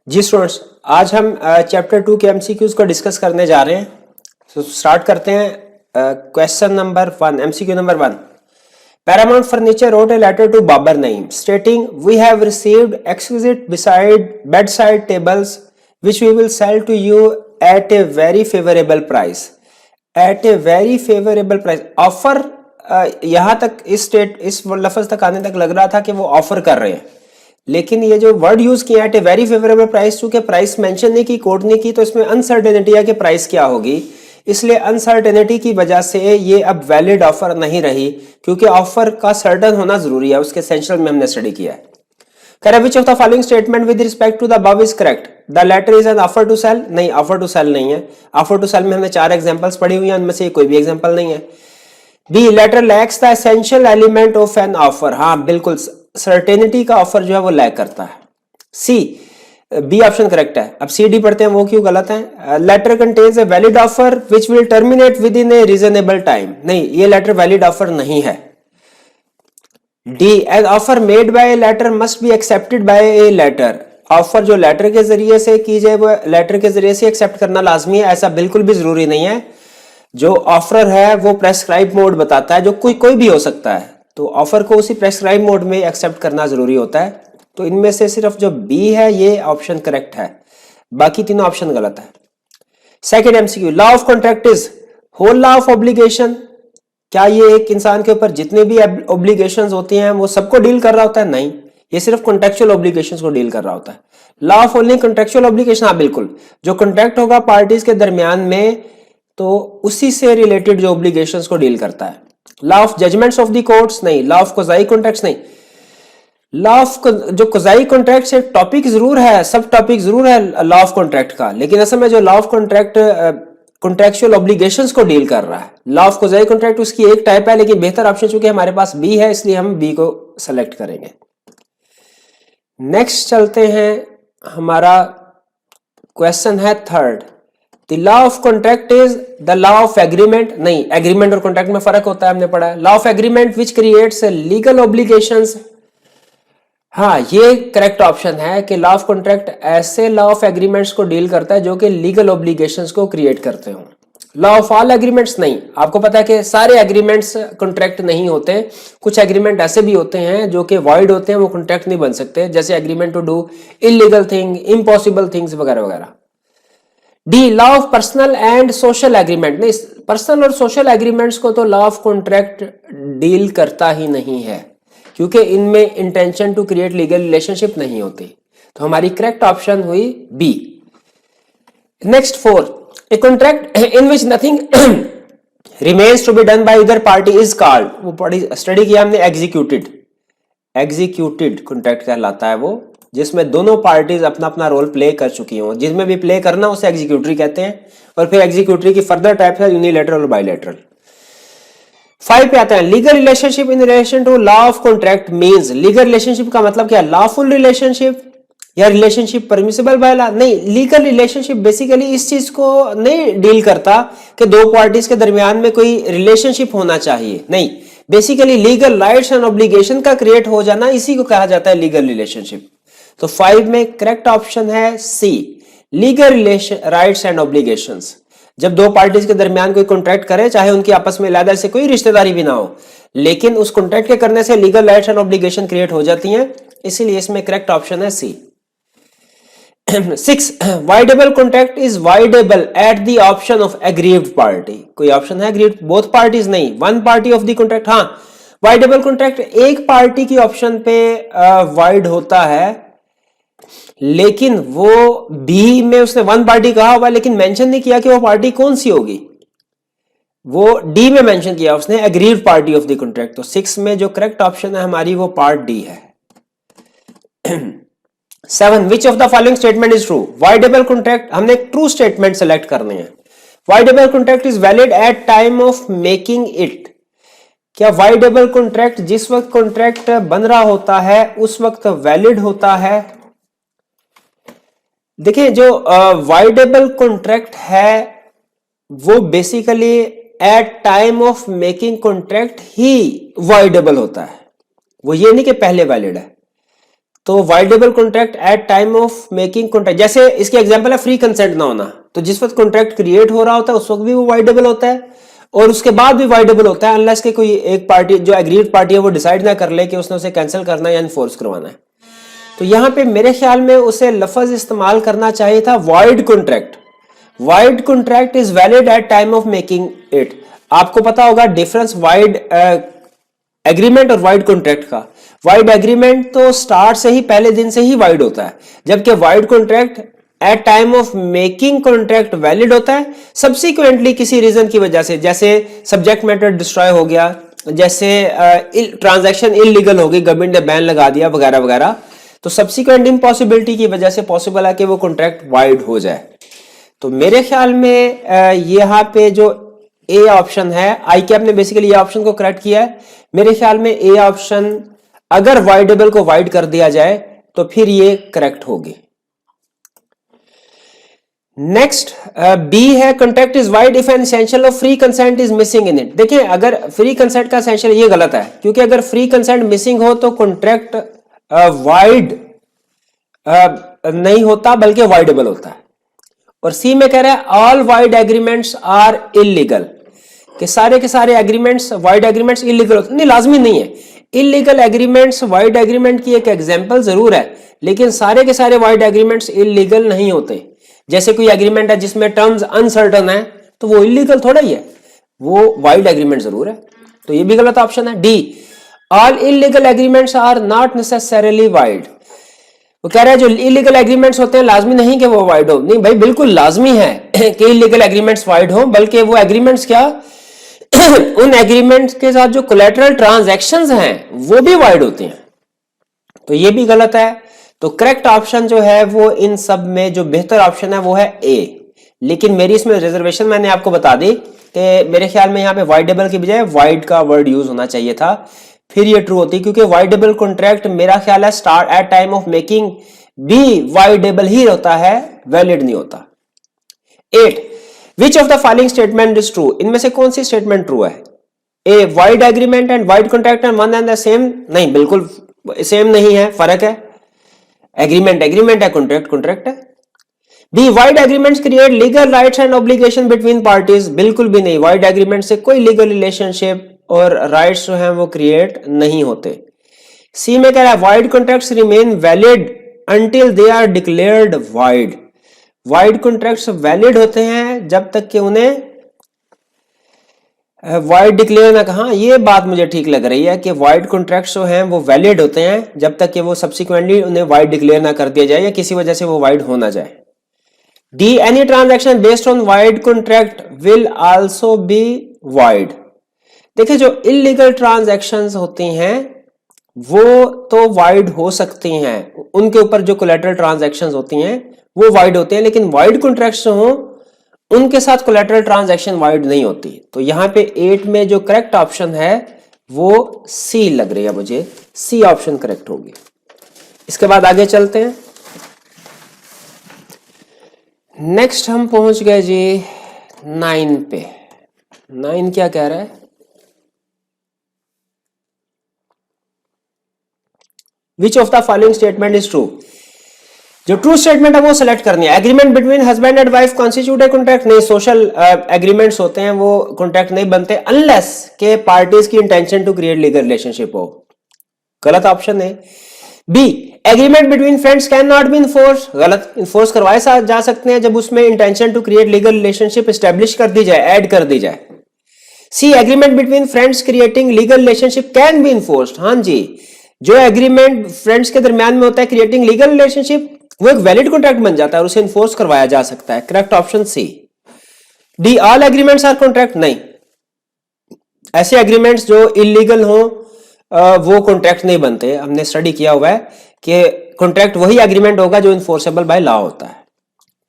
जी students, आज हम chapter 2 के एमसीक्यूज को डिस्कस करने जा रहे हैं। तो स्टार्ट करते हैं। Question number 1, MCQ number 1। Paramount furniture wrote a letter to Babar Naeem stating, "We have received exquisite bedside tables which we will sell to you at a very favorable price." At a very favorable price, offer यहां तक इस लफ्ज तक आने तक लग रहा था कि वो ऑफर कर रहे हैं, लेकिन ये जो वर्ड यूज किया at a very favourable price, चूंकि प्राइस मेंशन नहीं की, कोट नहीं की, तो इसमें अनसर्टेनिटी है कि प्राइस क्या होगी। इसलिए अनसर्टेनिटी की वजह से ये अब वैलिड ऑफर नहीं रही, क्योंकि ऑफर का सर्टन होना जरूरी है, उसके एसेंशियल में हमने स्टडी किया है। Correct, which of the following statement with respect to the above is correct? The letter is an offer to sell. नहीं, ऑफर टू सेल नहीं है। ऑफर टू सेल में हमने 4 एग्जांपल्स पढ़ी हुई हैं, उनमें से कोई भी एग्जांपल नहीं है। B, letter lacks the essential element of an offer. हाँ बिल्कुल, सर्टेनिटी का ऑफर जो है वो लैक करता है। सी, बी ऑप्शन करेक्ट है। अब सी डी पढ़ते हैं, वो क्यों गलत है? Letter contains a valid offer which will terminate within a reasonable time. नहीं, ये लेटर वैलिड ऑफर नहीं है। D, an offer made by a letter must be accepted by a letter. Offer जो लेटर के जरिए से की जाए वो लेटर के जरिए से एक्सेप्ट करना लाजमी है, ऐसा बिल्कुल भी जरूरी नहीं है। जो ऑफर है वो प्रेस्क्राइब मोड बताता है, जो कोई भी हो सकता है, तो ऑफर को उसी प्रेस्क्राइब मोड में एक्सेप्ट करना जरूरी होता है। तो इनमें से सिर्फ जो बी है ये ऑप्शन करेक्ट है, बाकी तीनों ऑप्शन गलत है। Second MCQ, law of contract is whole law of obligation. क्या ये एक इंसान के ऊपर जितने भी ऑब्लिगेशंस होती हैं वो सबको डील कर रहा होता है? नहीं, ये सिर्फ कॉन्ट्रैक्चुअल ऑब्लिगेशंस को डील कर रहा होता है। Law of only contractual obligation, हाँ बिल्कुल, जो कॉन्ट्रैक्ट होगा पार्टीज के दरमियान में तो उसी से रिलेटेड जो ऑब्लिगेशंस को डील करता है। Law of judgements of the courts नहीं, लॉ ऑफ कोजाई कॉन्ट्रैक्ट्स नहीं। लॉ ऑफ जो कोजाई कॉन्ट्रैक्ट्स एक टॉपिक जरूर है, सब टॉपिक जरूर है लॉ ऑफ कॉन्ट्रैक्ट का, लेकिन असल में जो law of contract contractual obligations को डील कर रहा है। लॉ ऑफ कोजाई कॉन्ट्रैक्ट उसकी एक टाइप है, लेकिन बेहतर ऑप्शन चूंकि हमारे पास बी है इसलिए हम बी को सेलेक्ट करेंगे। नेक्स्ट चलते हैं, हमारा क्वेश्चन है third. The law of contract is the law of agreement। नहीं, एग्रीमेंट और कॉन्ट्रैक्ट में फर्क होता है, हमने पढ़ा है। Law of agreement which creates legal obligations. हाँ, ये करेक्ट ऑप्शन है कि लॉ ऑफ कॉन्ट्रैक्ट ऐसे लॉ ऑफ एग्रीमेंट्स को डील करता है जो कि लीगल ऑब्लिगेशंस को क्रिएट करते हो। लॉ ऑफ ऑल एग्रीमेंट्स नहीं, आपको पता है कि सारे एग्रीमेंट्स कॉन्ट्रैक्ट नहीं होते। कुछ एग्रीमेंट ऐसे भी होते हैं जो कि वॉइड होते हैं, वो कॉन्ट्रैक्ट नहीं बन सकते, जैसे agreement to do illegal thing, impossible things वगैरह वगैरह। D, law of personal and social agreement. नहीं, पर्सनल और सोशल एग्रीमेंट्स को तो लॉ ऑफ कॉन्ट्रैक्ट डील करता ही नहीं है, क्योंकि इनमें intention to create legal relationship नहीं होती। तो हमारी करेक्ट ऑप्शन हुई B. Next 4, a contract in which nothing remains to be done by either party is called. वो स्टडी किया हमने, एग्जीक्यूटेड। एग्जीक्यूटेड कॉन्ट्रैक्ट कहलाता है वो, जिसमें दोनों पार्टीज अपना अपना रोल प्ले कर चुकी हों। जिसमें भी प्ले करना उसे एग्जीक्यूटरी कहते हैं, और फिर एग्जीक्यूटरी की फर्दर टाइप है यूनिलैटरल और बायलैटरल। 5 पे आते हैं, legal relationship in relation to law of contract means. Legal relationship का मतलब क्या? लॉफुल रिलेशनशिप या रिलेशनशिप परमिसिबल बाय लॉ? नहीं, लीगल रिलेशनशिप बेसिकली इस चीज को नहीं डील करता कि दो पार्टीज के दरमियान में कोई रिलेशनशिप होना चाहिए। नहीं, basically legal rights and obligation का क्रिएट हो जाना, इसी को कहा जाता है लीगल रिलेशनशिप। तो 5 में करेक्ट ऑप्शन है C, legal relation rights and obligations. जब दो पार्टीज के दरमियान कोई कॉन्ट्रैक्ट करे, चाहे उनकी आपस में अलग से कोई रिश्तेदारी भी ना हो, लेकिन उस कॉन्ट्रैक्ट के करने से legal rights and obligation create हो जाती हैं, इसीलिए इसमें करेक्ट ऑप्शन है सी। 6, voidable contract is voidable eight the option of aggrieved party. कोई ऑप्शन है एग्रीव्ड? बोथ पार्टीज नहीं, one party of the contract. हाँ, वाइडेबल कॉन्ट्रैक्ट एक पार्टी की ऑप्शन पे वाइड होता है, लेकिन वो बी में उसने वन पार्टी कहा हुआ, लेकिन मेंशन नहीं किया कि वो पार्टी कौन सी होगी। वो डी में मेंशन किया उसने, agreed party of the contract. तो 6 में जो करेक्ट ऑप्शन है हमारी वो पार्ट डी है। 7, which of the following statement is true? Voidable contract, हमने एक ट्रू स्टेटमेंट सेलेक्ट करने हैं। Voidable contract is valid at time of making it. क्या वाइडेबल कॉन्ट्रैक्ट जिस वक्त कॉन्ट्रैक्ट बन रहा होता है उस वक्त वैलिड होता है? देखिए, जो वाइडेबल कॉन्ट्रैक्ट है वो basically at time of making contract ही वाइडेबल होता है, वो ये नहीं कि पहले वैलिड है। तो voidable contract at time of making contract, जैसे इसके एग्जांपल है फ्री कंसेंट ना होना, तो जिस वक्त कॉन्ट्रैक्ट क्रिएट हो रहा होता है उस वक्त भी वो वाइडेबल होता है और उसके बाद भी वाइडेबल होता है, अनलेस कि कोई एक पार्टी जो एग्रीड पार्टी है वो डिसाइड ना कर ले कि उसने उसे कैंसिल करना है या इन्फोर्स करवाना है। तो यहां पे मेरे ख्याल में उसे लफ्ज इस्तेमाल करना चाहिए था void contract. Void contract is valid at time of making it. आपको पता होगा डिफरेंस वाइड एग्रीमेंट और वाइड कॉन्ट्रैक्ट का। वाइड एग्रीमेंट तो स्टार्ट से ही पहले दिन से ही वाइड होता है, जबकि wide contract at time of making contract valid होता है सब्सिक्वेंटली किसी रीजन की वजह से, जैसे सब्जेक्ट मैटर डिस्ट्रॉय हो गया, जैसे ट्रांजैक्शन इलीगल हो गई, गवर्नमेंट ने बैन लगा दिया वगैरह वगैरह, तो सब्सिक्वेंट इम्पॉसिबिलिटी की वजह से पॉसिबल है कि वो कॉन्ट्रैक्ट वाइड हो जाए। तो मेरे ख्याल में यहाँ पे जो ए ऑप्शन है, आई कैप ने बेसिकली ये ऑप्शन को करेक्ट किया है। मेरे ख्याल में ए ऑप्शन अगर वाइडेबल को वाइड कर दिया जाए तो फिर ये करेक्ट होगी। नेक्स्ट बी है contract is wide if an essential of free consent is missing in it. देखिए अगर फ्री कंसेंट का एसेंशियल, ये गलत है, क्योंकि अगर फ्री कंसेंट मिसिंग हो तो कॉन्ट्रैक्ट वाइड नहीं होता बल्कि वाइडेबल होता है। और सी में कह रहा है all void agreements are illegal, कि सारे के सारे एग्रीमेंट्स वाइड एग्रीमेंट्स इलीगल होते नहीं, लाजमी नहीं है। इलीगल एग्रीमेंट्स वाइड एग्रीमेंट की एक एग्जांपल जरूर है, लेकिन सारे के सारे वाइड एग्रीमेंट्स इलीगल नहीं होते। जैसे कोई एग्रीमेंट है जिसमें टर्म्स अनसर्टन है तो वो इलीगल थोड़ा ही है, वो वाइड एग्रीमेंट जरूर है। तो ये भी गलत ऑप्शन है। D all illegal agreements are not necessarily void. वो कह रहा है जो इलीगल एग्रीमेंट्स होते हैं लाजमी नहीं कि वो वाइड हो। नहीं भाई, बिल्कुल लाजमी है कि इलीगल एग्रीमेंट्स वाइड हो, बल्कि वो एग्रीमेंट्स क्या उन एग्रीमेंट्स के साथ जो कोलैटरल ट्रांजैक्शंस हैं वो भी वाइड होती हैं। तो ये भी गलत है। तो करेक्ट ऑप्शन जो है वो इन सब में जो बेहतर ऑप्शन है वो है ए। लेकिन मेरी इसमें रिजर्वेशन मैंने आपको बता दी कि मेरे ख्याल में यहाँ पे वाइडेबल की बजाय वाइड का वर्ड यूज होना चाहिए था, फिर ये ट्रू होती, क्योंकि वाइडेबल कॉन्ट्रैक्ट मेरा ख्याल है start at time of making B voidable ही होता है, वैलिड नहीं होता। 8 which of the following statement is true. इनमें से कौन सी स्टेटमेंट ट्रू है? A void agreement and void contract and one and the same. नहीं, बिल्कुल सेम नहीं है, फर्क है। एग्रीमेंट एग्रीमेंट है, कॉन्ट्रैक्ट कॉन्ट्रैक्ट है। B void agreements create legal rights and obligation between parties. बिल्कुल भी नहीं, वाइड एग्रीमेंट से कोई लीगल रिलेशनशिप और राइट्स जो हैं वो क्रिएट नहीं होते। सी में कह रहा है void contracts remain valid until they are declared void. Void contracts valid होते हैं जब तक कि उन्हें वाइड डिक्लेयर ना कहा। ये बात मुझे ठीक लग रही है कि वाइड कॉन्ट्रैक्ट्स जो हैं वो वैलिड होते हैं जब तक कि वो सब्सिक्वेंटली उन्हें वाइड डिक्लेयर ना कर दिया जाए या किसी वजह से वो वाइड हो ना जाए। D any transaction based on wide contract will also be wide. देखिए जो इलीगल ट्रांजैक्शंस होती हैं वो तो वाइड हो सकती हैं, उनके ऊपर जो कोलैटरल ट्रांजैक्शंस होती हैं वो वाइड होते हैं, लेकिन वाइड कॉन्ट्रैक्ट्स जो हों उनके साथ कोलैटरल ट्रांजैक्शन वाइड नहीं होती। तो यहां पे 8 में जो करेक्ट ऑप्शन है वो सी लग रही है मुझे, सी ऑप्शन करेक्ट होगी। इसके बाद आगे चलते हैं। नेक्स्ट हम पहुंच गए जी 9 पे। 9 क्या कह रहा है? विच of the following statement is true. जो ट्रू स्टेटमेंट है वो सिलेक्ट करनी है। Agreement between husband and wife constitute a contract. नहीं, सोशल एग्रीमेंट्स होते हैं वो कॉन्ट्रैक्ट नहीं बनते अनलेस के पार्टीज की intention to create legal relationship हो। गलत ऑप्शन है। B agreement between friends can not be enforce. गलत, इन्फोर्स करवाए जा सकते हैं जब उसमें intention to create legal relationship establish कर दी जाए, ऐड कर दी जाए। C agreement between friends creating legal relationship can be enforced. हाँ जी, जो एग्रीमेंट फ्रेंड्स के दरमियान में होता है क्रिएटिंग लीगल रिलेशनशिप, वो एक वैलिड कॉन्ट्रैक्ट बन जाता है और उसे इन्फोर्स करवाया जा सकता है। Correct option C. D all agreements are contract. नहीं, ऐसे एग्रीमेंट्स जो इलीगल हो वो कॉन्ट्रैक्ट नहीं बनते। हमने स्टडी किया हुआ है कि कॉन्ट्रैक्ट वही एग्रीमेंट होगा जो इन्फोर्सेबल बाय लॉ होता है।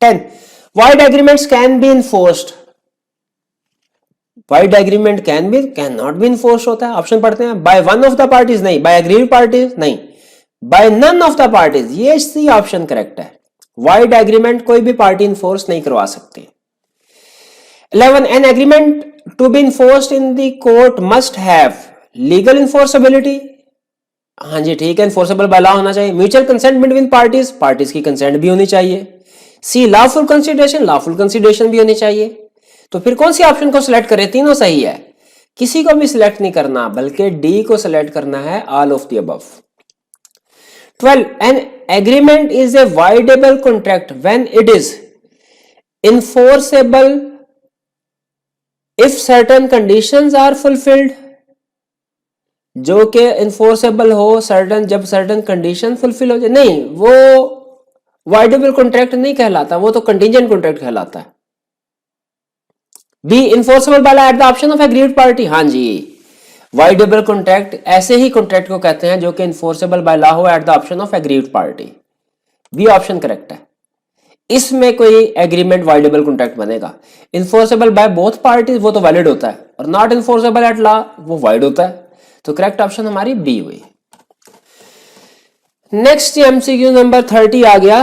10 void agreements can be enforced. Void agreement can not be enforced होता है। ऑप्शन पढ़ते हैं। By one of the parties नहीं, बाय एग्रीड पार्टीज नहीं, by none of the parties. ये सी ऑप्शन करेक्ट है। वाइड एग्रीमेंट कोई भी पार्टी इन्फोर्स नहीं करवा सकती। 11 an agreement to be enforced in the court must have legal enforceability. हाँ जी ठीक है, इन्फोर्सेबल बाय लॉ होना चाहिए। Mutual consent between parties, parties की कंसेंट भी होनी चाहिए। सी लॉफुल कंसिडरेशन, लॉफुल कंसिडरेशन भी होनी चाहिए। तो फिर कौन सी ऑप्शन को सिलेक्ट करें? तीनों सही है, किसी को भी सिलेक्ट नहीं करना बल्कि डी को सिलेक्ट करना है, all of the above. 12 an agreement is a voidable contract when it is enforceable if certain conditions are fulfilled, जो कि enforceable हो certain, जब certain condition fulfill हो जाए। नहीं, वो वाइडेबल कॉन्ट्रैक्ट नहीं कहलाता, वो तो कंटीजेंट कॉन्ट्रैक्ट कहलाता है। B enforceable by law at the option of aggrieved party, हाँ जी, वाइडेबल कॉन्ट्रैक्ट ऐसे ही कॉन्ट्रैक्ट को कहते हैं जो कि enforceable by law हो at the option of aggrieved party। B option correct है, इसमें कोई एग्रीमेंट वाइडेबल कॉन्ट्रैक्ट बनेगा। इन्फोर्सेबल बाय बोथ पार्टीज वो तो वैलिड होता है, और नॉट इन्फोर्सेबल एट लॉ वो वाइड होता है। तो करेक्ट ऑप्शन हमारी बी हुई। नेक्स्ट एमसीक्यू नंबर 30 आ गया।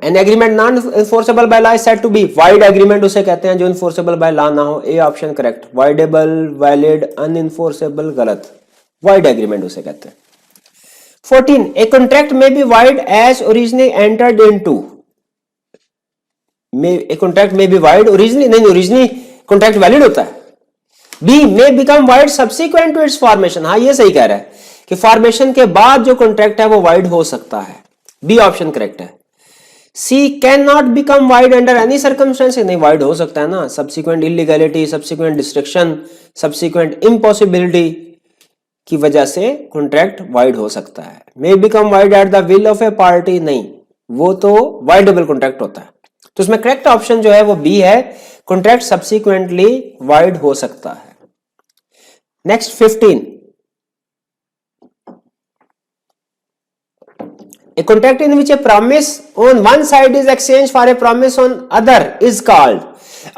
An agreement non enforceable by law is said to be void agreement, उसे कहते हैं जो इन्फोर्सेबल बाय लॉ ना हो। A option correct. Voidable, valid, unenforceable गलत, वाइड एग्रीमेंट उसे कहते हैं। 14 a contract may be void as originally entered into, a contract may be void originally, नहीं, originally contract valid होता है। B may become void subsequent to its formation, हाँ ये सही कह रहा है कि फॉर्मेशन के बाद जो कॉन्ट्रैक्ट है वो वाइड हो सकता है। बी ऑप्शन करेक्ट है। C can not become wide under any circumstance, नहीं वाइड हो सकता है ना, subsequent illegality, subsequent destruction, subsequent impossibility की वजह से कॉन्ट्रैक्ट वाइड हो सकता है। May become wide at the will of A party, नहीं, वो तो वाइडेबल कॉन्ट्रैक्ट होता है। तो इसमें करेक्ट ऑप्शन जो है वो बी है, कॉन्ट्रैक्ट सब्सिक्वेंटली वाइड हो सकता है। Next 15 A contract in which A promise on one side is exchange for a promise on other is called.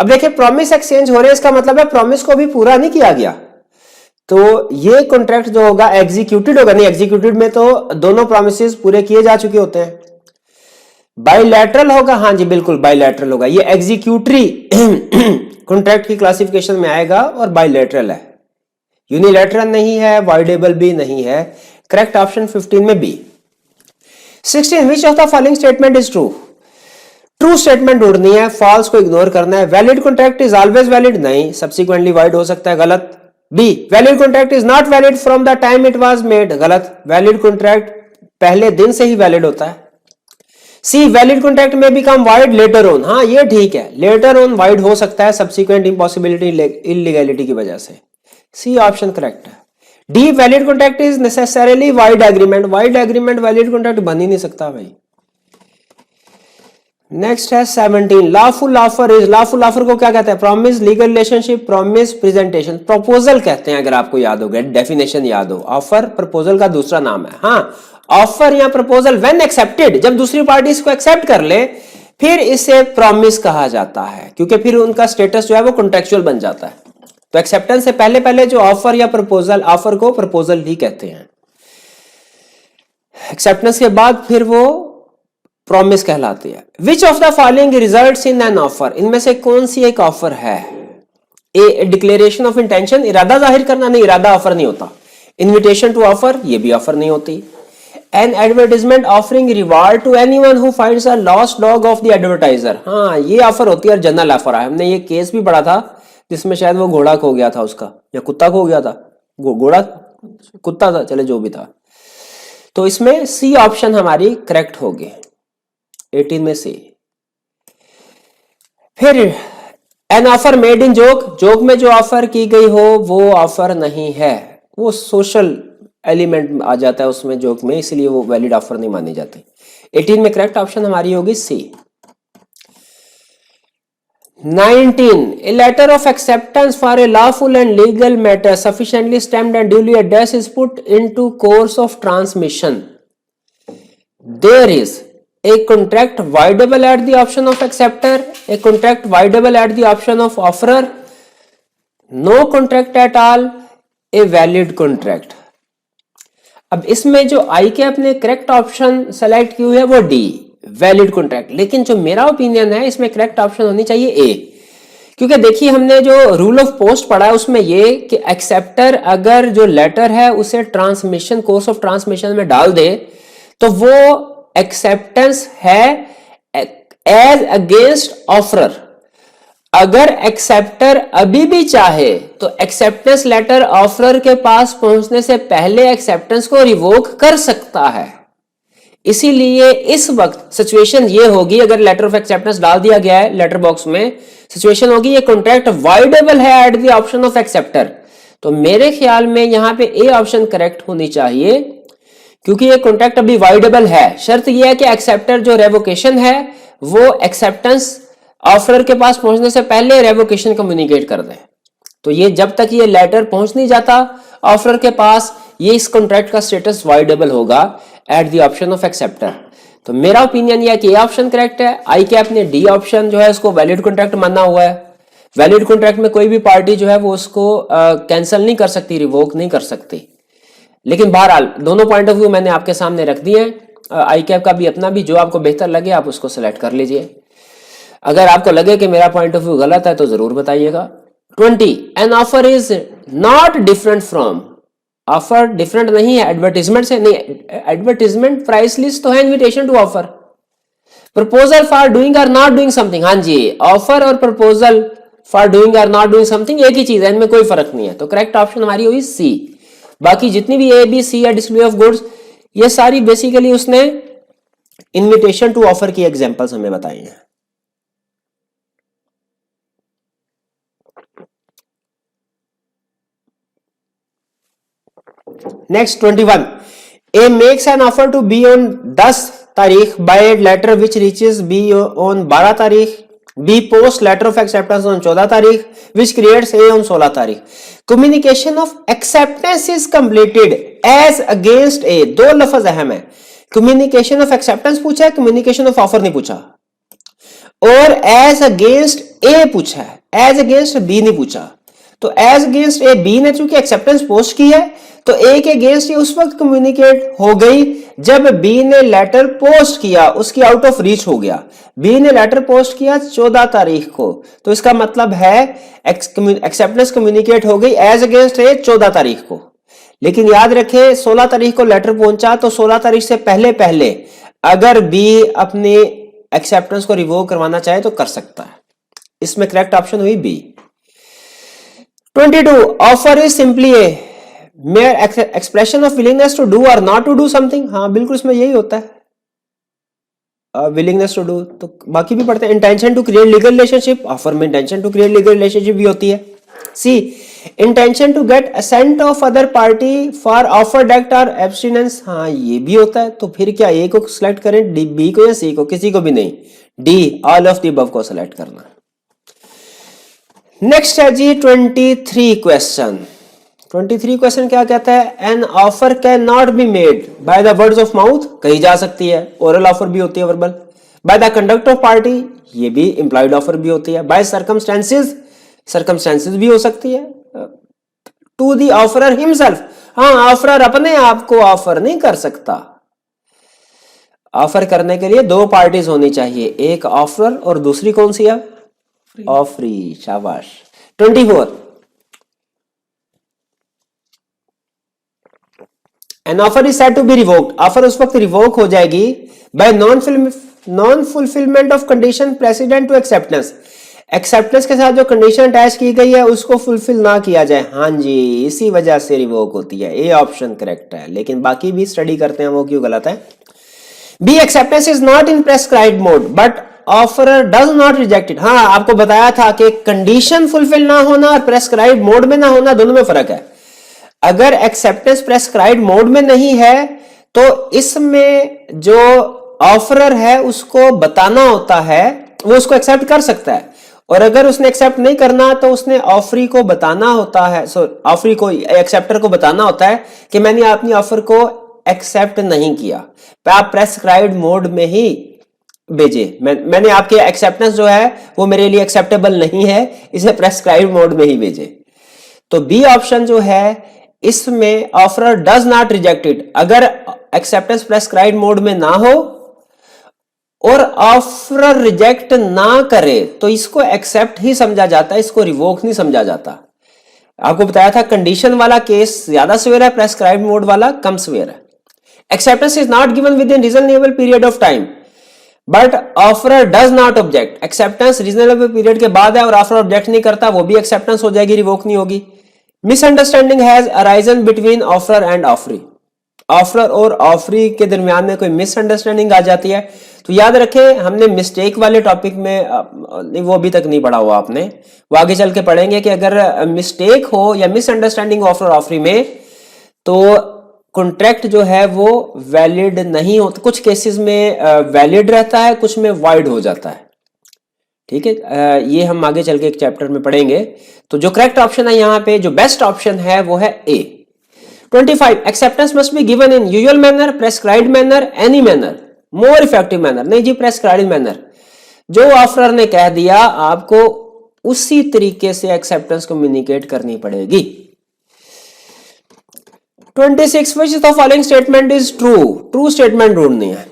अब देखिए प्रॉमिस एक्सचेंज हो रहे हैं, इसका मतलब है प्रॉमिस को भी पूरा नहीं किया गया, तो ये कॉन्ट्रैक्ट जो होगा एग्जीक्यूटेड होगा। नहीं, एग्जीक्यूटेड में तो दोनों प्रॉमिसेस पूरे किए जा चुके होते हैं। बाइलैटरल होगा, हाँ जी बिल्कुल बाइलैटरल होगा, ये एग्जीक्यूटरी कॉन्ट्रैक्ट की क्लासिफिकेशन में आएगा और बाइलैटरल है, यूनिलैटरल नहीं है, वाइडेबल भी नहीं है। करेक्ट ऑप्शन 15 में B. 16 which of the following statement is true, true statement ढूंढनी है, फॉल्स को इग्नोर करना है। Valid contract is always valid, नहीं, सब्सिक्वेंटली वाइड हो सकता है, गलत। B valid contract is not valid from the time it was made, गलत, वैलिड कॉन्ट्रैक्ट पहले दिन से ही वैलिड होता है। C valid contract may become void later on, हाँ ये ठीक है, लेटर ऑन वाइड हो सकता है सब्सिक्वेंट इम्पॉसिबिलिटी इलीगैलिटी की वजह से। सी ऑप्शन करेक्ट है। D valid contract is necessarily wide agreement, wide agreement valid contract बन ही नहीं सकता भाई। नेक्स्ट है 17 lawful offer is, lawful offer को क्या कहते हैं? Promise, legal relationship, promise, presentation, proposal कहते हैं, अगर आपको याद हो, डेफिनेशन याद हो। ऑफर प्रपोजल का दूसरा नाम है। हाँ, ऑफर या प्रपोजल व्हेन एक्सेप्टेड, जब दूसरी पार्टी इसको एक्सेप्ट कर ले फिर इसे प्रॉमिस कहा जाता है, क्योंकि फिर उनका स्टेटस जो है वो कॉन्ट्रेक्चुअल बन जाता है। तो एक्सेप्टेंस से पहले पहले जो ऑफर या प्रपोजल, ऑफर को प्रपोजल ही कहते हैं, एक्सेप्टेंस के बाद फिर वो प्रॉमिस कहलाती है। विच of the following results in an offer, इनमें से कौन सी एक ऑफर है? ए डिक्लेरेशन ऑफ इंटेंशन, इरादा जाहिर करना, नहीं इरादा ऑफर नहीं होता। इन्विटेशन टू ऑफर, ये भी ऑफर नहीं होती। An advertisement offering reward to anyone who finds a lost dog of the advertiser, हाँ ये ऑफर होती है और जनरल ऑफर है। हमने ये केस भी पढ़ा था जिसमें शायद वो घोड़ा खो गया था उसका, या कुत्ता खो गया था, घोड़ा कुत्ता था, चले जो भी था। तो इसमें सी ऑप्शन हमारी करेक्ट होगी, 18 में सी। फिर N offer made in joke, joke में जो ऑफर की गई हो वो ऑफर नहीं है, वो सोशल एलिमेंट आ जाता है उसमें जोक में, इसलिए वो वैलिड ऑफर नहीं मानी जाती। 18 में करेक्ट ऑप्शन हमारी होगी सी। 19 a letter of acceptance for a lawful and legal matter sufficiently stamped and duly addressed is put into course of transmission. There is a contract voidable at the option of acceptor, a contract voidable at the option of offerer, no contract at all, a valid contract. अब इसमें जो आई के अपने correct option select की हुई है वो D, valid contract. लेकिन जो मेरा ओपिनियन है इसमें करेक्ट ऑप्शन होनी चाहिए ए, क्योंकि देखिए हमने जो रूल ऑफ पोस्ट पढ़ा है उसमें ये कि एक्सेप्टर अगर जो लेटर है उसे ट्रांसमिशन कोर्स ऑफ ट्रांसमिशन में डाल दे तो वो एक्सेप्टेंस है एज अगेंस्ट ऑफरर। अगर एक्सेप्टर अभी भी चाहे तो एक्सेप्टेंस लेटर ऑफरर के पास पहुंचने से पहले एक्सेप्टेंस को रिवोक कर सकता है। इसीलिए इस वक्त सिचुएशन ये होगी, अगर लेटर ऑफ एक्सेप्टेंस डाल दिया गया है लेटर बॉक्स में, सिचुएशन होगी ये कॉन्ट्रैक्ट वाइडेबल है eight the option of acceptor. तो मेरे ख्याल में यहां पे ए ऑप्शन करेक्ट होनी चाहिए, क्योंकि ये कॉन्ट्रैक्ट अभी वाइडेबल है। शर्त यह है कि एक्सेप्टर जो रेवोकेशन है वो एक्सेप्टेंस ऑफरर के पास पहुंचने से पहले रेवोकेशन कम्युनिकेट कर दे। तो ये जब तक ये लेटर पहुंच नहीं जाता ऑफरर के पास, ये इस कॉन्ट्रैक्ट का स्टेटस वाइडेबल होगा eight the option of acceptor. तो मेरा ओपिनियन यह है कि ये ऑप्शन करेक्ट है। आई कैप ने डी ऑप्शन जो है उसको वैलिड कॉन्ट्रैक्ट माना हुआ है। वैलिड कॉन्ट्रैक्ट में कोई भी पार्टी जो है वो उसको कैंसिल नहीं कर सकती, रिवोक नहीं कर सकती। लेकिन बहरहाल दोनों पॉइंट ऑफ व्यू मैंने आपके सामने रख दिए हैं। आई कैप का भी अपना भी, जो आपको बेहतर लगे आप उसको सिलेक्ट कर लीजिए। अगर आपको लगे कि मेरा पॉइंट ऑफ व्यू गलत है तो जरूर बताइएगा। 20 N offer is not different from, offer different नहीं है एडवर्टीजमेंट से। नहीं, एडवर्टीजमेंट प्राइस लिस्ट तो है, invitation to offer. Proposal for doing और नॉट डूइंग समथिंग, हाँ जी, ऑफर और प्रपोजल फॉर डूइंग और नॉट डूइंग समथिंग एक ही चीज है, इनमें कोई फर्क नहीं है। तो करेक्ट ऑप्शन हमारी हुई सी। बाकी जितनी भी ए बी सी या डिस्प्ले ऑफ गुड्स, ये सारी बेसिकली उसने इन्विटेशन टू ऑफर की एग्जांपल्स हमें बताई हैं। Next 21, A makes an offer to B on 10 तारीख by letter which reaches B on 12 तारीख, B post letter of acceptance on 14 तारीख विच क्रिएट्स ए ऑन 16 तारीख। Communication of acceptance is completed as against A. दो लफ्ज अहम है, communication of acceptance पूछा है, कम्युनिकेशन ऑफ ऑफर नहीं पूछा, और एज अगेंस्ट ए पूछा है, एज अगेंस्ट बी नहीं पूछा। तो एज अगेंस्ट ए बी ने चूंकि एक्सेप्टेंस पोस्ट की है तो ए के अगेंस्ट ये उस वक्त कम्युनिकेट हो गई जब बी ने लेटर पोस्ट किया, उसकी आउट ऑफ रीच हो गया। बी ने लेटर पोस्ट किया 14 तारीख को, तो इसका मतलब है एक्सेप्टेंस कम्युनिकेट हो गई एज अगेंस्ट ए 14 तारीख को। लेकिन याद रखें 16 तारीख को लेटर पहुंचा, तो 16 तारीख से पहले पहले अगर बी अपने एक्सेप्टेंस को रिवोक करवाना चाहे तो कर सकता है। इसमें करेक्ट ऑप्शन हुई B. 22 offer is simply a mere expression of willingness to do और नॉट टू डू समथिंग। हाँ बिल्कुल, इसमें यही होता है, विलिंगनेस टू डू। तो बाकी भी पढ़ते हैं। Intention to create legal relationship, offer में intention to create legal relationship भी होती है। C intention to get assent of other party for offer act और एब्स्टिनेंस, हाँ ये भी होता है। तो फिर क्या ए को सिलेक्ट करें, डी बी को या सी को? किसी को भी नहीं, D all of the above को सिलेक्ट करना। नेक्स्ट है जी 23 क्वेश्चन। 23 क्वेश्चन क्या कहता है, an offer can not be made by the words of mouth, कही जा सकती है, ओरल ऑफर भी होती है verbal. By the conduct of party, ये भी इंप्लॉयड ऑफर भी होती है। बाय सर्कमस्टेंसेस, सर्कमस्टेंसेस भी हो सकती है। टू द ऑफरर हिमसेल्फ, हाँ ऑफरर अपने आप को ऑफर नहीं कर सकता। ऑफर करने के लिए दो पार्टीज होनी चाहिए, एक ऑफरर और दूसरी कौन सी है, ऑफरी। शाबाश। 24 an offer is said to be revoked, offer उस वक्त रिवोक हो जाएगी by non fulfilment of condition precedent to acceptance. Acceptance के साथ जो कंडीशन अटैच की गई है उसको फुलफिल ना किया जाए, हाँ जी, इसी वजह से रिवोक होती है। ए ऑप्शन करेक्ट है, लेकिन बाकी भी स्टडी करते हैं वो क्यों गलत है। B acceptance is not in prescribed mode but offeror does not reject it. हाँ आपको बताया था कि कंडीशन फुलफिल ना होना और प्रेस्क्राइब्ड मोड में ना होना, दोनों में फर्क है। अगर एक्सेप्टेंस प्रेस्क्राइब्ड मोड में नहीं है तो इसमें जो ऑफरर है उसको बताना होता है, वो उसको एक्सेप्ट कर सकता है। और अगर उसने एक्सेप्ट नहीं करना तो उसने ऑफरी को बताना होता है, ऑफरी को, एक्सेप्टर को बताना होता है कि मैंने अपनी ऑफर को एक्सेप्ट नहीं किया, आप प्रेस्क्राइब्ड मोड में ही भेजे। मैंने आपके एक्सेप्टेंस जो है वो मेरे लिए एक्सेप्टेबल नहीं है, इसे प्रेस्क्राइब्ड मोड में ही भेजे। तो बी ऑप्शन जो है इसमें offeror does not reject it, अगर एक्सेप्टेंस प्रेस्क्राइब्ड मोड में ना हो और ऑफर रिजेक्ट ना करे तो इसको एक्सेप्ट ही समझा जाता है, इसको रिवोक नहीं समझा जाता। आपको बताया था कंडीशन वाला केस ज्यादा सवेयर है, प्रेस्क्राइब्ड मोड वाला कम सवेयर है। Acceptance is not given with in reasonable period of time but offeror does not object. Acceptance reasonable period के बाद है और ऑफर ऑब्जेक्ट नहीं करता, वो भी एक्सेप्टेंस हो जाएगी, रिवोक नहीं होगी। Misunderstanding has arisen between offeror and offeree. Offeror और ऑफरी के दरमियान में कोई मिसअंडरस्टैंडिंग आ जाती है तो याद रखें, हमने मिस्टेक वाले टॉपिक में वो अभी तक नहीं पढ़ा हुआ आपने, वो आगे चल के पढ़ेंगे कि अगर मिस्टेक हो या मिसअंडरस्टैंडिंग ऑफर ऑफरी में तो कॉन्ट्रैक्ट जो है वो वैलिड नहीं होता। कुछ केसेस में वैलिड रहता है, कुछ में वाइड हो जाता है। ठीक है, ये हम आगे चल के एक चैप्टर में पढ़ेंगे। तो जो करेक्ट ऑप्शन है यहाँ पे, जो बेस्ट ऑप्शन है वो है ए। 25 acceptance must be given in usual manner, prescribed manner, any manner, more effective manner. नहीं जी, प्रेस्क्राइब्ड मैनर। जो ऑफरर ने कह दिया आपको उसी तरीके से एक्सेप्टेंस कम्युनिकेट करनी पड़ेगी। 26 which of the following statement is true? True statement ढूंढनी है।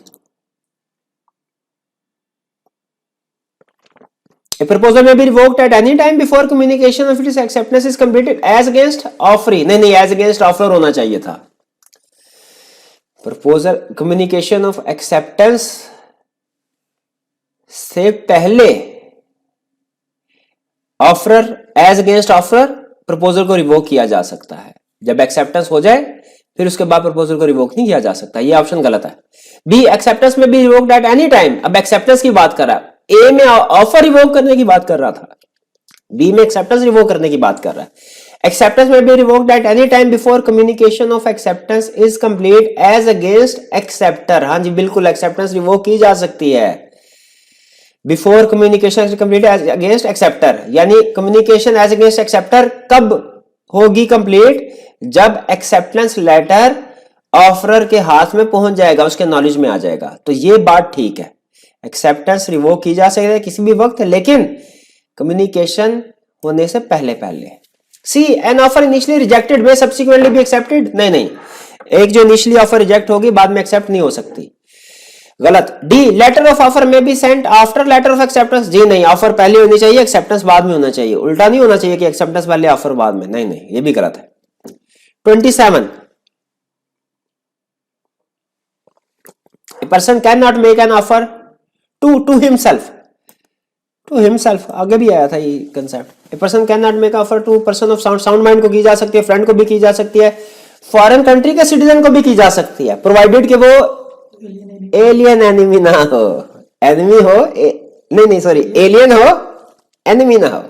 A proposal may be revoked at any time before communication of its acceptance is completed as against offeree। नहीं, as against offer होना चाहिए था। Proposal communication of acceptance से पहले offeror as against offeror proposal को revoke किया जा सकता है। जब एक्सेप्टेंस हो जाए फिर उसके बाद प्रपोजल को रिवोक नहीं किया जा सकता। ये ऑप्शन गलत है। B acceptance may be revoked at any time. अब एक्सेप्टेंस की बात कर रहा है, ए में ऑफर रिवोक करने की बात कर रहा था, बी में एक्सेप्टेंस रिवोक करने की बात कर रहा है। Acceptance may be revoked at any time before communication of acceptance is complete as against acceptor. हाँ जी बिल्कुल, एक्सेप्टेंस रिवोक की जा सकती है before communication complete as against acceptor. यानी कम्युनिकेशन एज अगेंस्ट एक्सेप्टर कब होगी कंप्लीट? जब एक्सेप्टेंस लेटर ऑफरर के हाथ में पहुंच जाएगा, उसके नॉलेज में आ जाएगा। तो ये बात ठीक है, एक्सेप्टेंस रिवोक की जा सकती है किसी भी वक्त, लेकिन कम्युनिकेशन होने से पहले पहले। C an offer initially rejected may subsequently be accepted. नहीं, एक जो इनिशियली ऑफर रिजेक्ट होगी बाद में एक्सेप्ट नहीं हो सकती, गलत। D letter of offer may be sent after letter of acceptance. जी नहीं, ऑफर पहले होनी चाहिए, एक्सेप्टेंस बाद में होना चाहिए। उल्टा नहीं होना चाहिए कि एक्सेप्टेंस पहले ऑफर बाद में। नहीं, ये भी गलत है। 27 A person cannot make an offer to himself। To himself आगे भी आया था ये concept. A person can not make offer to person of sound mind को की जा सकती है, फ्रेंड को भी की जा सकती है, फॉरेन कंट्री के सिटीजन को भी की जा सकती है, प्रोवाइडेड कि वो एलियन एनिमी ना हो। एनिमी हो नहीं सॉरी, एलियन हो एनिमी ना हो,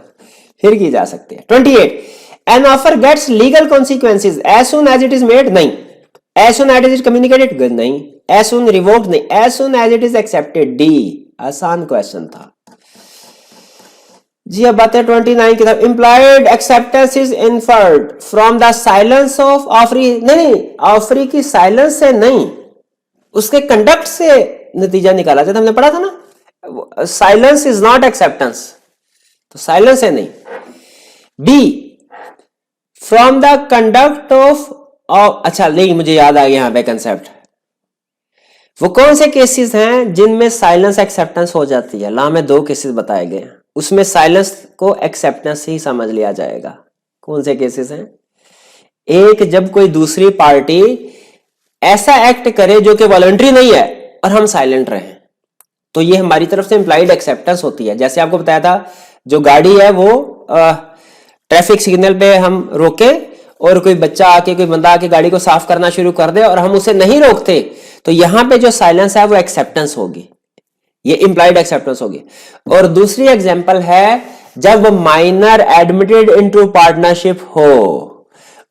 फिर की जा सकती है। 28 an offer gets legal consequences as soon as it is made. नहीं, as soon as it is communicated. Good. नहीं, एज सून रिवोक्ड। नहीं, as soon as it is accepted. D आसान क्वेश्चन था जी। अब बात है 29 की तरफ। Implied acceptance is inferred from the silence of offeree. नहीं, ऑफरी की साइलेंस से नहीं, उसके कंडक्ट से नतीजा निकाला जाता। हमने पढ़ा था ना, साइलेंस इज नॉट एक्सेप्टेंस, तो साइलेंस है नहीं। B from the conduct of अच्छा नहीं, मुझे याद आ गया यहां पे कंसेप्ट। वो कौन से केसेस हैं जिनमें साइलेंस एक्सेप्टेंस हो जाती है? ला में 2 केसेस बताए गए हैं, उसमें साइलेंस को एक्सेप्टेंस ही समझ लिया जाएगा। कौन से केसेस हैं? एक, जब कोई दूसरी पार्टी ऐसा एक्ट करे जो कि वॉलंटरी नहीं है और हम साइलेंट रहे, तो ये हमारी तरफ से इंप्लाइड एक्सेप्टेंस होती है। जैसे आपको बताया था, जो गाड़ी है वो ट्रैफिक सिग्नल पे हम रोके और कोई बच्चा आके, कोई बंदा आके गाड़ी को साफ करना शुरू कर दे और हम उसे नहीं रोकते, तो यहां पे जो साइलेंस है वो एक्सेप्टेंस होगी, ये इंप्लाइड एक्सेप्टेंस होगी। और दूसरी एग्जांपल है जब माइनर एडमिटेड इनटू पार्टनरशिप हो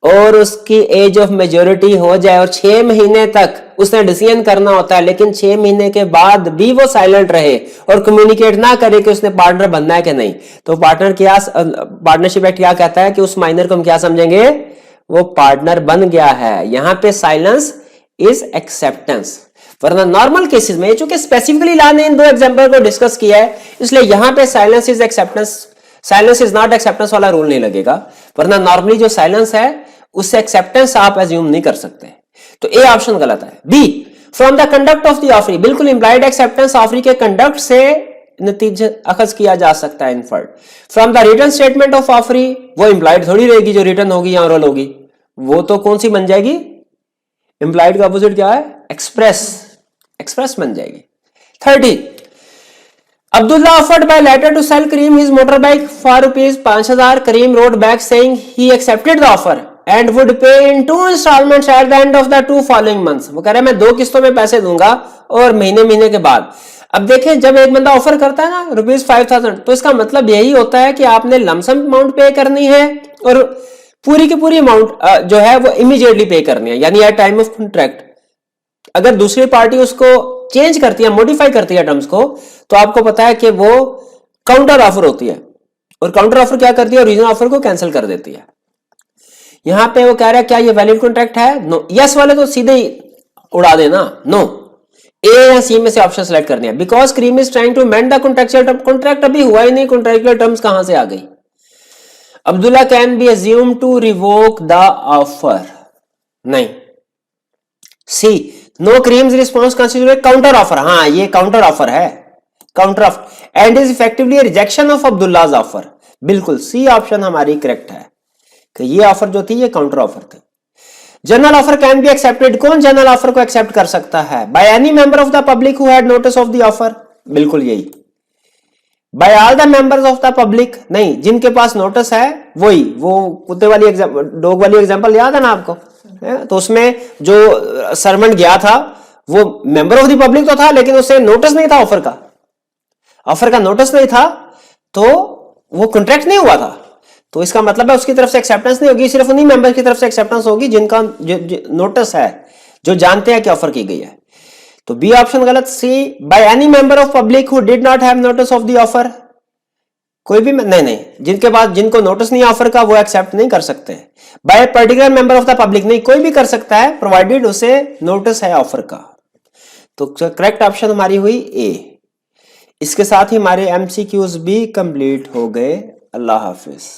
और उसकी एज ऑफ मेजोरिटी हो जाए और 6 महीने तक उसने डिसीजन करना होता है, लेकिन 6 महीने के बाद भी वो साइलेंट रहे और कम्युनिकेट ना करे कि उसने पार्टनर बनना है कि नहीं, तो पार्टनरशिप एक्ट क्या कहता है कि उस माइनर को हम क्या समझेंगे? वो पार्टनर बन गया है। यहां पे साइलेंस इज एक्सेप्टेंस। वरना नॉर्मल केसेस में, चूंकि स्पेसिफिकली लॉ ने इन 2 एग्जांपल को डिस्कस किया है, इसलिए यहां पे silence is acceptance, silence is not acceptance वाला रूल नहीं लगेगा। वरना नॉर्मली जो साइलेंस है उससे एक्सेप्टेंस आप एज्यूम नहीं कर सकते। तो ए ऑप्शन गलत है। B from the conduct of the offeree, बिल्कुल इंप्लाइड एक्सेप्टेंस ऑफरी के कंडक्ट से नतीजा अखज किया जा सकता है, inferred. From the return statement of offeree, वो इंप्लाइड थोड़ी रहेगी जो रिटर्न होगी या ओरल होगी, वो तो कौन सी बन जाएगी, इंप्लाइड का अपोजिट क्या है, एक्सप्रेस, एक्सप्रेस बन जाएगी। 30 Abdullah offered by letter to sell Kareem his motorbike for ₹5,000. Kareem wrote back saying he accepted the offer and would pay in 2 installments at the end of the 2 following months. वो कह रहा है मैं 2 किस्तों में पैसे दूंगा और महीने के बाद। अब देखें, जब एक बंदा ऑफर करता है ना ₹5,000, तो इसका मतलब यही होता है कि आपने लमसम अमाउंट पे करनी है और पूरी की पूरी अमाउंट जो है वो इमीडिएटली पे करनी है, यानी एट टाइम ऑफ कॉन्ट्रैक्ट। अगर दूसरी पार्टी उसको चेंज करती है, मॉडिफाई करती है टर्म्स को, तो आपको पता है कि वो काउंटर ऑफर होती है, और काउंटर ऑफर क्या करती है, ओरिजिनल ऑफर को कैंसिल कर देती है। यहां पे वो कह रहा है क्या ये वैलिड कॉन्ट्रैक्ट है, नो। यस वाले तो सीधे ही उड़ा देना, नो। ए या सी में से ऑप्शन सेलेक्ट करनी है। Because Kareem is trying to amend the contractual term, contract अभी हुआ ही नहीं, कॉन्ट्रैक्चुअल टर्म्स कहां से आ गई। Abdullah can be assumed to revoke the offer, नहीं। C, no Kareem's response constitute counter offer, हाँ ये काउंटर ऑफर है, counter offer, and is effectively rejection of Abdullah's offer. बिल्कुल सी ऑप्शन हमारी करेक्ट है कि ये ऑफर जो थी ये काउंटर ऑफर थी। General offer can be accepted, कौन जनरल ऑफर को एक्सेप्ट कर सकता है, by any member of the public who had notice of the offer, बिल्कुल यही। By all the members of the public, नहीं, जिनके पास नोटिस है वही, वो कुत्ते वाली एग्जांपल, डॉग वाली एग्जांपल याद है ना आपको, तो उसमें जो सर्वेंट गया था वो मेंबर ऑफ द पब्लिक तो था, लेकिन उसे नोटिस नहीं था ऑफर का, ऑफर का नोटिस नहीं था, तो वो कॉन्ट्रैक्ट नहीं हुआ था, तो इसका मतलब है उसकी तरफ से एक्सेप्टेंस नहीं होगी, सिर्फ उन्हीं मेंबर की तरफ से एक्सेप्टेंस होगी जिनका नोटिस है, जो जानते हैं कि ऑफर की गई है। तो बी ऑप्शन गलत। C, by any member of public who did not have notice of the offer, कोई भी नहीं, जिनके पास, जिनको नोटिस नहीं ऑफर का, वो एक्सेप्ट नहीं कर सकते। By particular member of the public, नहीं, कोई भी कर सकता है प्रोवाइडेड उसे नोटिस है ऑफर का। तो करेक्ट ऑप्शन हमारी हुई ए। इसके साथ ही हमारे एमसीक्यूज भी कंप्लीट हो गए। अल्लाह हाफिज।